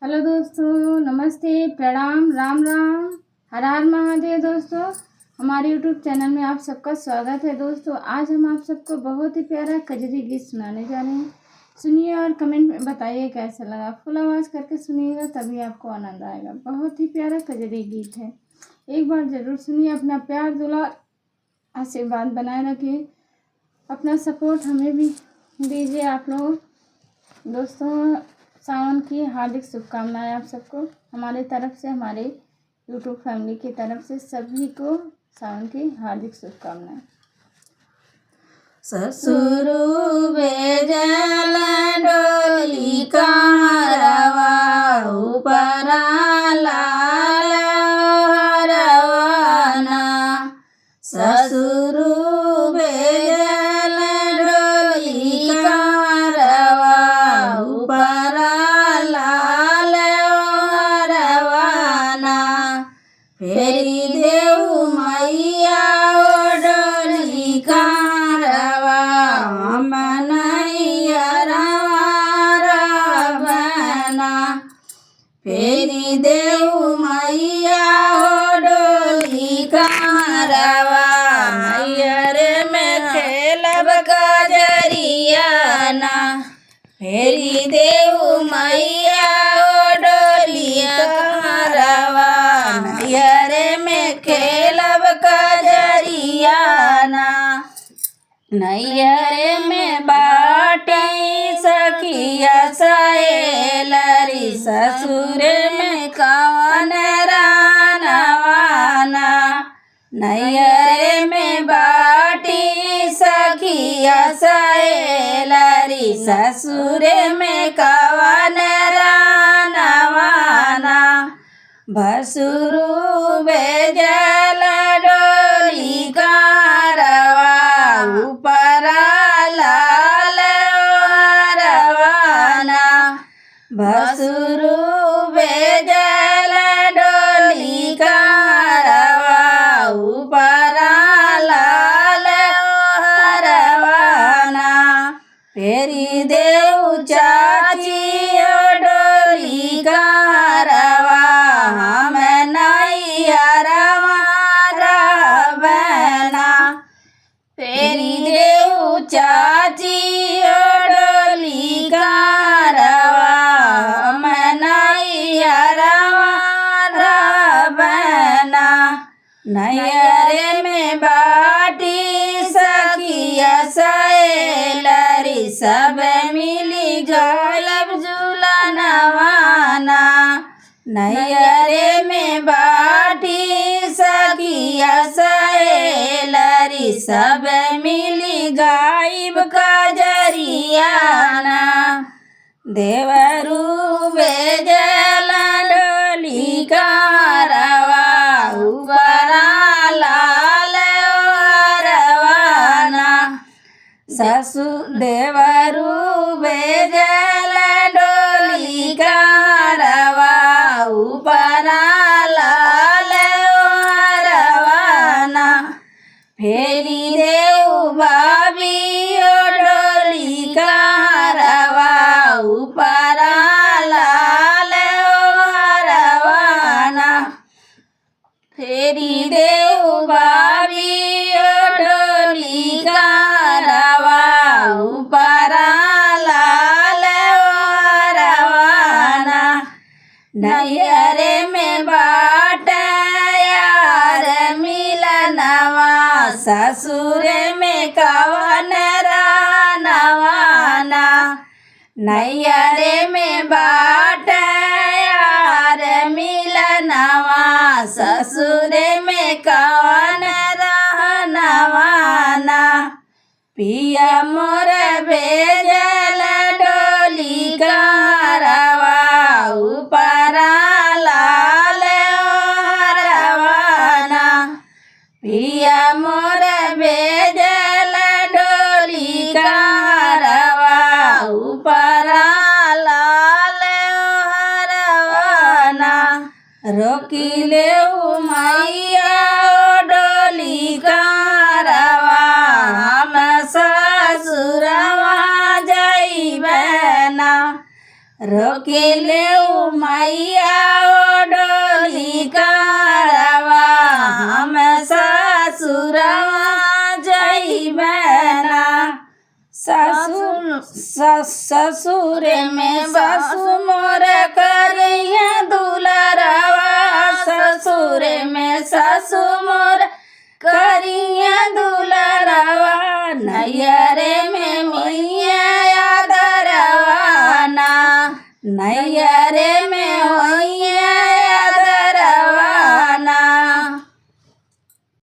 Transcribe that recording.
Hello दोस्तों, नमस्ते, प्रणाम, राम राम, हर हर महादेव। दोस्तों, हमारे यूट्यूब चैनल में आप सबका स्वागत है। दोस्तों, आज हम आप सबको बहुत ही प्यारा कजरी गीत सुनाने जा रहे हैं। सुनिए और कमेंट में बताइए कैसा लगा। फुल आवाज़ करके सुनिएगा तभी आपको आनंद आएगा। बहुत ही प्यारा कजरी गीत है, एक बार ज़रूर सुनिए। अपना प्यार दुलार आशीर्वाद बनाए रखिए, अपना सपोर्ट हमें भी दीजिए आप लोग। दोस्तों, सावन की हार्दिक शुभकामनाएं आप सबको हमारे तरफ से, हमारे यूट्यूब फैमिली की तरफ से सभी को सावन की हार्दिक शुभकामनाएं। ससुरु बेजल डोली कारवा उपरा लाल रवाना। ससुरु बेजल डोली कारवा उपरा लाल रवाना। फेरी देऊ मैया डोली कारवा मनैया रवाना। फेरी देऊ मैया डोली कारवा मैयर में खेलब कजरियाना। फेरी देऊ मैया डोलिया कारवा मैयर में खेलब कजरियाना। नैयर में बाटी सखिया सहेलरी ससुर में कवन रानवाना। नैयर में बाटी सखिया सहेलरी ससुर में कवन रानवाना। भसुरु बेजल डोली कारवा उपरा लाल रवाना। भसुरु बेजल डोली कारवा उपरा लाल रवाना। फेरी देऊ चाची डोली कारवा हम नैया रवाना। फेरी देऊ चाची डोली कारवा हम नैया रवाना। नैयर में बाटी सखिया सहेलरी सब मिली गलब झूलनवाना। नैयर में बाटी सखिया सहेलरी सब मिली गायब कजरियाना। देवरू बेजल डोली कारवा उपरा लाल रवाना। ससु देवरू बेजल डोली कारवा उपरा लाल रवाना। फेरी देऊ बाबी डोली कारवा उपरा लाल रवाना। फेरी देऊ बाबी डोली कारवा उपरा लाल रवाना। नैयर में बाट यार मिलनवा ससुर में कवन रानवाना। नैयर में बाट यार मिलनवा ससुर में कवन रानवाना। पिया मोर बेजल डोली कारवा उपरा लाल रवाना। पिया मोर बेजल डोली कारवा उपरा लाल रवाना। रोकिले मैया डोली कारवा हम ससुरवा जाइबना। रोकी ले मैया ओ डोली करावा हम ससुरवा जइबना ससुर में सासु मोर करिया दुलरवा ससुर में सासु मोर करिया दुलरवा नैयरे में मैया आदरवा ना नैयरे में